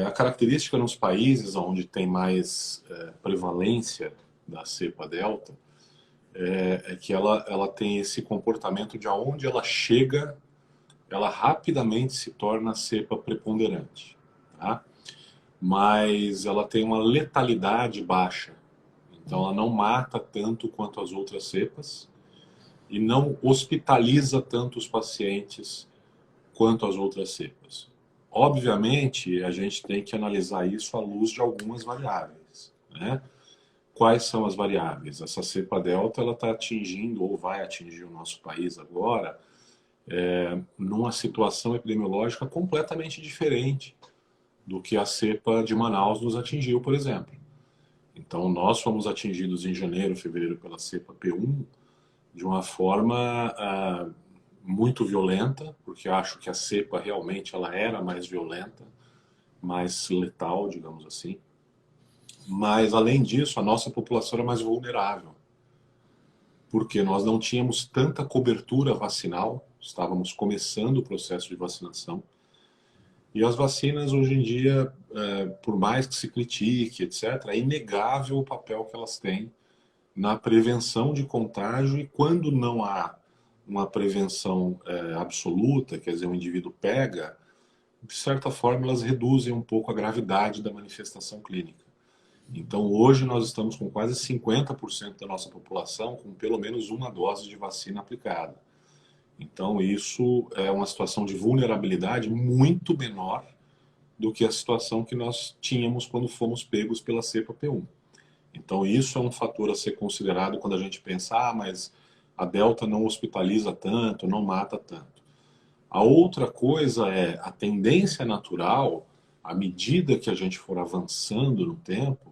A característica nos países onde tem mais prevalência da cepa delta é que ela tem esse comportamento de aonde ela chega, ela rapidamente se torna a cepa preponderante, tá? Mas ela tem uma letalidade baixa. Então ela não mata tanto quanto as outras cepas e não hospitaliza tanto os pacientes quanto as outras cepas. Obviamente, a gente tem que analisar isso à luz de algumas variáveis, né? Quais são as variáveis? Essa cepa delta ela está atingindo ou vai atingir o nosso país agora numa situação epidemiológica completamente diferente do que a cepa de Manaus nos atingiu, por exemplo. Então, nós fomos atingidos em janeiro, fevereiro pela cepa P1 de uma forma muito violenta, porque acho que a cepa realmente ela era mais violenta, mais letal, digamos assim. Mas, além disso, a nossa população era mais vulnerável, porque nós não tínhamos tanta cobertura vacinal, estávamos começando o processo de vacinação. E as vacinas, hoje em dia, por mais que se critique, etc., é inegável o papel que elas têm na prevenção de contágio e quando não há uma prevenção absoluta, quer dizer, o indivíduo pega, de certa forma elas reduzem um pouco a gravidade da manifestação clínica. Então hoje nós estamos com quase 50% da nossa população com pelo menos uma dose de vacina aplicada. Então isso é uma situação de vulnerabilidade muito menor do que a situação que nós tínhamos quando fomos pegos pela cepa P1. Então isso é um fator a ser considerado quando a gente pensa, mas a delta não hospitaliza tanto, não mata tanto. A outra coisa é a tendência natural, à medida que a gente for avançando no tempo,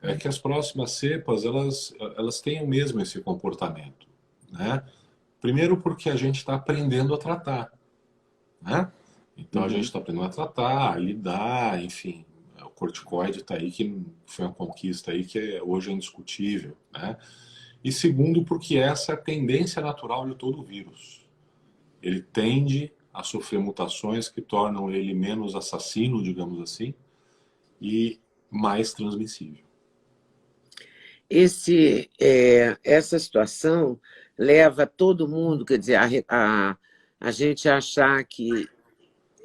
é que as próximas cepas elas tenham mesmo esse comportamento, né? Primeiro porque a gente está aprendendo a tratar, né? Então a gente Uhum. está aprendendo a tratar, a lidar, enfim. O corticoide está aí, que foi uma conquista aí que hoje é indiscutível, né? E segundo, porque essa é a tendência natural de todo o vírus. Ele tende a sofrer mutações que tornam ele menos assassino, digamos assim, e mais transmissível. Essa situação leva todo mundo, quer dizer, a gente a achar que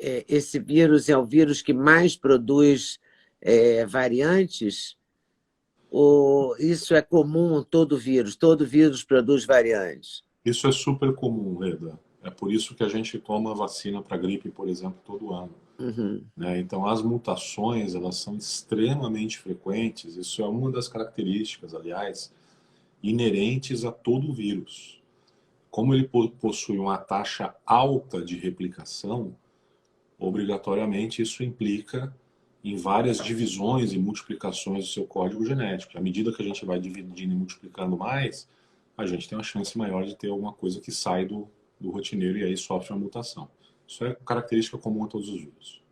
esse vírus é o vírus que mais produz variantes, ou isso é comum em todo vírus produz variantes? Isso é super comum, Reda. É por isso que a gente toma vacina para gripe, por exemplo, todo ano, Uhum. né? Então, as mutações, elas são extremamente frequentes. Isso é uma das características, aliás, inerentes a todo vírus. Como ele possui uma taxa alta de replicação, obrigatoriamente isso implica em várias divisões e multiplicações do seu código genético. À medida que a gente vai dividindo e multiplicando mais, a gente tem uma chance maior de ter alguma coisa que sai do rotineiro e aí sofre uma mutação. Isso é característica comum a todos os vírus.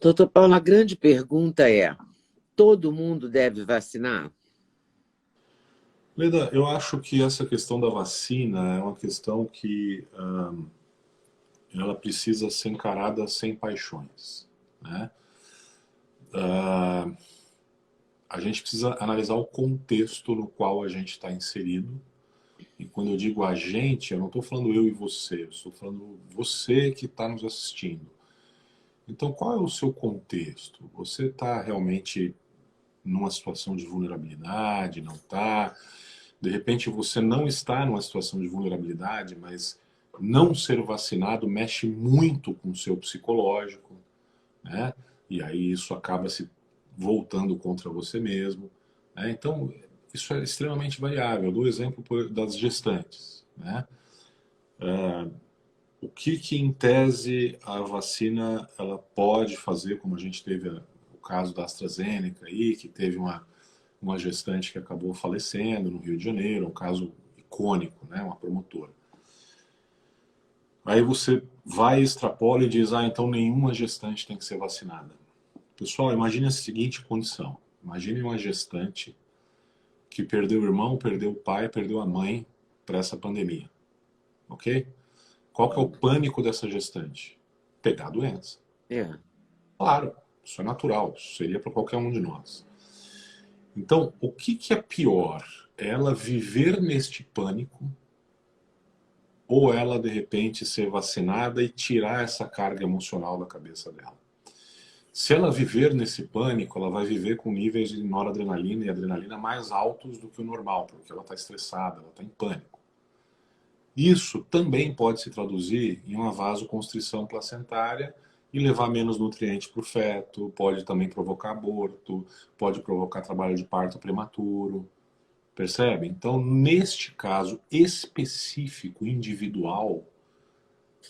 Doutor Paulo, a grande pergunta é: todo mundo deve vacinar? Leda, eu acho que essa questão da vacina é uma questão que ela precisa ser encarada sem paixões, né? A gente precisa analisar o contexto no qual a gente está inserido. E quando eu digo a gente, eu não estou falando eu e você, eu estou falando você que está nos assistindo. Então, qual é o seu contexto? Você está realmente numa situação de vulnerabilidade? Não está? De repente, você não está numa situação de vulnerabilidade, mas não ser vacinado mexe muito com o seu psicológico, né? E aí isso acaba se voltando contra você mesmo, né? Então, isso é extremamente variável. Eu dou o exemplo das gestantes, né? O que em tese a vacina ela pode fazer, como a gente teve o caso da AstraZeneca aí, que teve uma gestante que acabou falecendo no Rio de Janeiro, um caso icônico, né? Uma promotora. Aí você vai, extrapola e diz, então nenhuma gestante tem que ser vacinada. Pessoal, imagine a seguinte condição. Imagine uma gestante que perdeu o irmão, perdeu o pai, perdeu a mãe para essa pandemia. Ok? Qual que é o pânico dessa gestante? Pegar a doença. É. Claro, isso é natural, isso seria para qualquer um de nós. Então, o que é pior? É ela viver neste pânico ou ela, de repente, ser vacinada e tirar essa carga emocional da cabeça dela? Se ela viver nesse pânico, ela vai viver com níveis de noradrenalina e adrenalina mais altos do que o normal, porque ela está estressada, ela está em pânico. Isso também pode se traduzir em uma vasoconstrição placentária e levar menos nutrientes para o feto, pode também provocar aborto, pode provocar trabalho de parto prematuro, percebe? Então, neste caso específico, individual,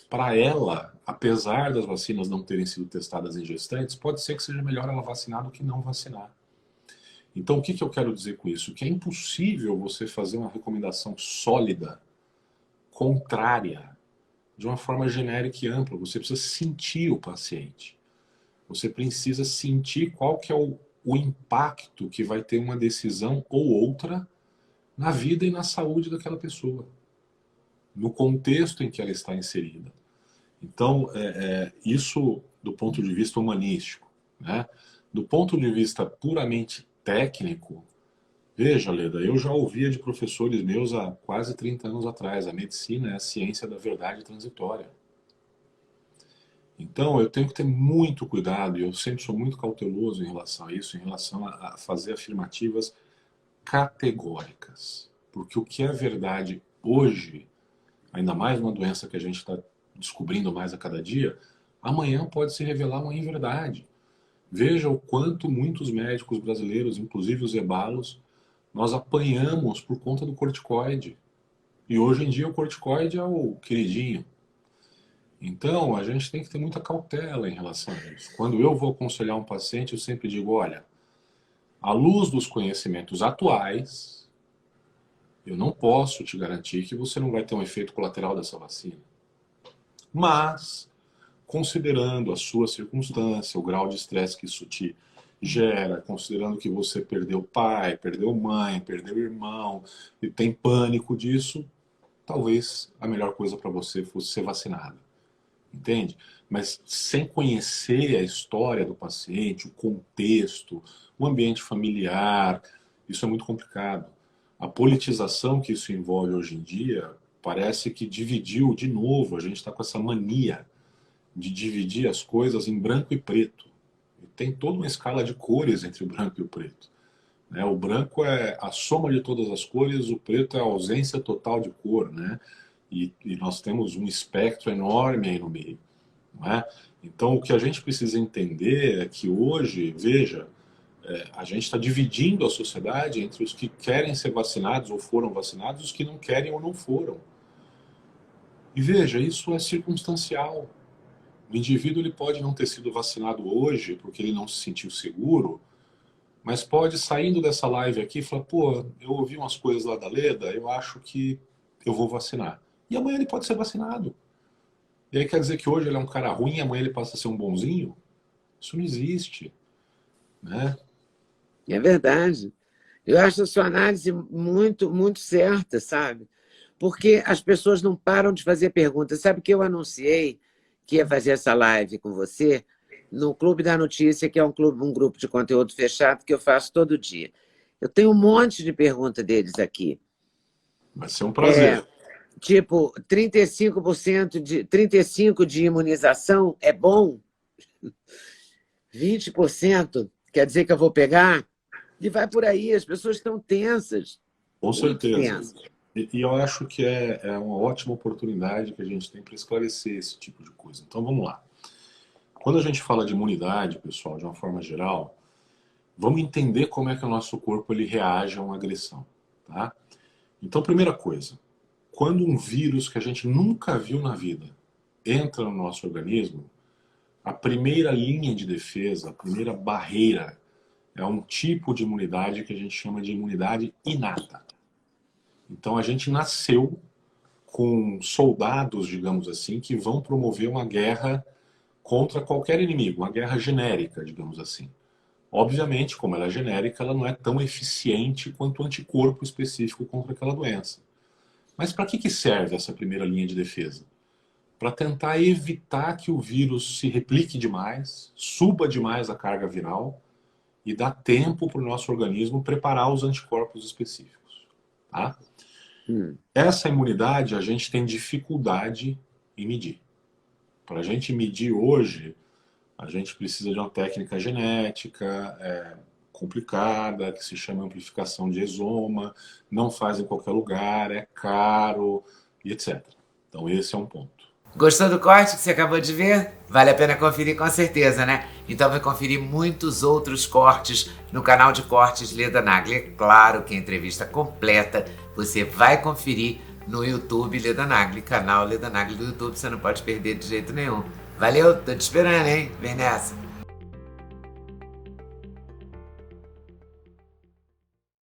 para ela, apesar das vacinas não terem sido testadas em gestantes, pode ser que seja melhor ela vacinar do que não vacinar. Então, o que eu quero dizer com isso? Que é impossível você fazer uma recomendação sólida, contrária, de uma forma genérica e ampla. Você precisa sentir o paciente. Você precisa sentir qual que é o impacto que vai ter uma decisão ou outra na vida e na saúde daquela pessoa, no contexto em que ela está inserida. Então, isso do ponto de vista humanístico, né? Do ponto de vista puramente técnico, veja, Leda, eu já ouvia de professores meus há quase 30 anos atrás, a medicina é a ciência da verdade transitória. Então, eu tenho que ter muito cuidado, e eu sempre sou muito cauteloso em relação a isso, em relação a fazer afirmativas categóricas. Porque o que é verdade hoje, ainda mais uma doença que a gente está descobrindo mais a cada dia, amanhã pode se revelar uma inverdade. Veja o quanto muitos médicos brasileiros, inclusive os ebalos, nós apanhamos por conta do corticoide. E hoje em dia o corticoide é o queridinho. Então, a gente tem que ter muita cautela em relação a isso. Quando eu vou aconselhar um paciente, eu sempre digo, olha, à luz dos conhecimentos atuais, eu não posso te garantir que você não vai ter um efeito colateral dessa vacina. Mas, considerando a sua circunstância, o grau de estresse que isso te gera, considerando que você perdeu pai, perdeu mãe, perdeu irmão, e tem pânico disso, talvez a melhor coisa para você fosse ser vacinada. Entende? Mas sem conhecer a história do paciente, o contexto, o ambiente familiar, isso é muito complicado. A politização que isso envolve hoje em dia parece que dividiu de novo. A gente está com essa mania de dividir as coisas em branco e preto. E tem toda uma escala de cores entre o branco e o preto. Né? O branco é a soma de todas as cores, o preto é a ausência total de cor, né? E nós temos um espectro enorme aí no meio. Não é? Então, o que a gente precisa entender é que hoje, veja, a gente está dividindo a sociedade entre os que querem ser vacinados ou foram vacinados e os que não querem ou não foram. E veja, isso é circunstancial. O indivíduo ele pode não ter sido vacinado hoje porque ele não se sentiu seguro, mas pode, saindo dessa live aqui, falar, pô, eu ouvi umas coisas lá da Leda, eu acho que eu vou vacinar. E amanhã ele pode ser vacinado. E aí quer dizer que hoje ele é um cara ruim e amanhã ele passa a ser um bonzinho? Isso não existe, né? É verdade. Eu acho a sua análise muito, muito certa, sabe? Porque as pessoas não param de fazer perguntas. Sabe que eu anunciei que ia fazer essa live com você no Clube da Notícia, que é um grupo de conteúdo fechado que eu faço todo dia. Eu tenho um monte de perguntas deles aqui. Vai ser um prazer. Tipo, 35% de imunização é bom? 20% quer dizer que eu vou pegar? E vai por aí, as pessoas estão tensas. Com certeza. Tensas. E eu acho que é uma ótima oportunidade que a gente tem para esclarecer esse tipo de coisa. Então vamos lá. Quando a gente fala de imunidade, pessoal, de uma forma geral, vamos entender como é que o nosso corpo ele reage a uma agressão. Tá? Então, primeira coisa, quando um vírus que a gente nunca viu na vida entra no nosso organismo, a primeira linha de defesa, a primeira barreira, é um tipo de imunidade que a gente chama de imunidade inata. Então a gente nasceu com soldados, digamos assim, que vão promover uma guerra contra qualquer inimigo, uma guerra genérica, digamos assim. Obviamente, como ela é genérica, ela não é tão eficiente quanto o anticorpo específico contra aquela doença. Mas para que serve essa primeira linha de defesa? para tentar evitar que o vírus se replique demais, suba demais a carga viral e dar tempo para o nosso organismo preparar os anticorpos específicos. Tá? Essa imunidade a gente tem dificuldade em medir. Para a gente medir hoje, a gente precisa de uma técnica genética complicada, que se chama amplificação de exoma, não faz em qualquer lugar, é caro, e etc. Então esse é um ponto. Gostou do corte que você acabou de ver? Vale a pena conferir com certeza, né? Então vai conferir muitos outros cortes no canal de cortes Leda Nagli. É claro que a entrevista completa você vai conferir no YouTube Leda Nagli, canal Leda Nagli do YouTube, você não pode perder de jeito nenhum. Valeu, tô te esperando, hein? Vem nessa!